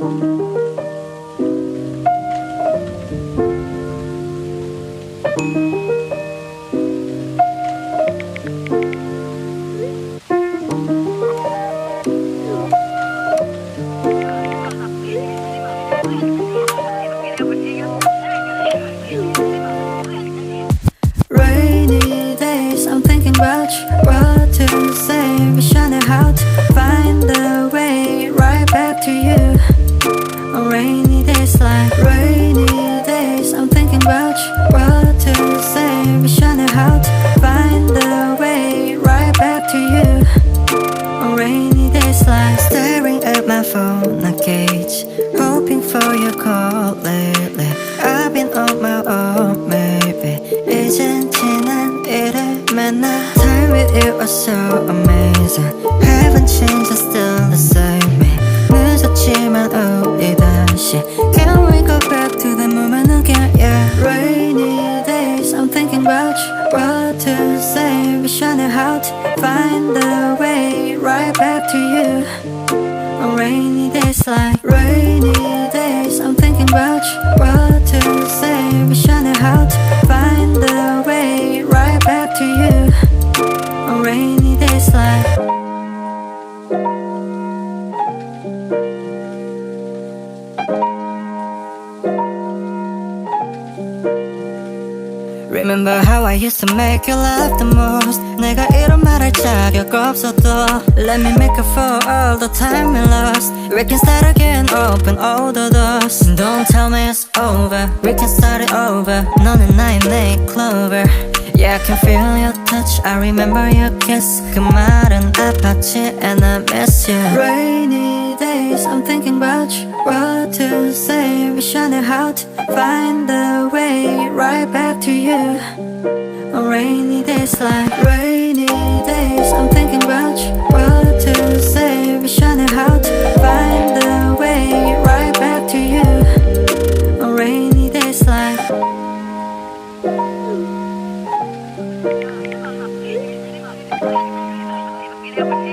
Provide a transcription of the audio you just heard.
Rainy days, I'm thinking about you. What to say, wish I knew how to find the way right back to you. On rainy days like rainy days, I'm thinking about you. What to say, wish I knew how to find the way right back to you. On rainy days like staring at my phone, I gauge, hoping for your call lately. I've been on my own, maybe. 이젠 지난 일을 맨날 time with you was so amazing. Haven't changed, I'm still the same me. 늦었지만 우리 다시 Can we go back to the moment again, yeah. Rainy days, I'm thinking about you. What to say, wish I knew how to find the way right back to you. On rainy days like rainy days, I'm thinking about you. What to say, wish I knew how to find the way right back to you. On rainy days like Remember how I used to make you laugh the most. 내가 이런 말할 자격 없어도 Let me make up for all the time we lost. We can start again, open all the doors. Don't tell me it's over, we can start it over. 너는 나의 내 clover. Yeah, I can feel your touch, I remember your kiss. 그 말은 아팠지 and I miss you. Rainy days, I'm thinking about you. What to say, wish I knew how to find the way right back to you. On rainy days like rainy days, I'm thinking about you. What to say, wish I knew how to find the way right back to you. On rainy days like 𝐸𝐸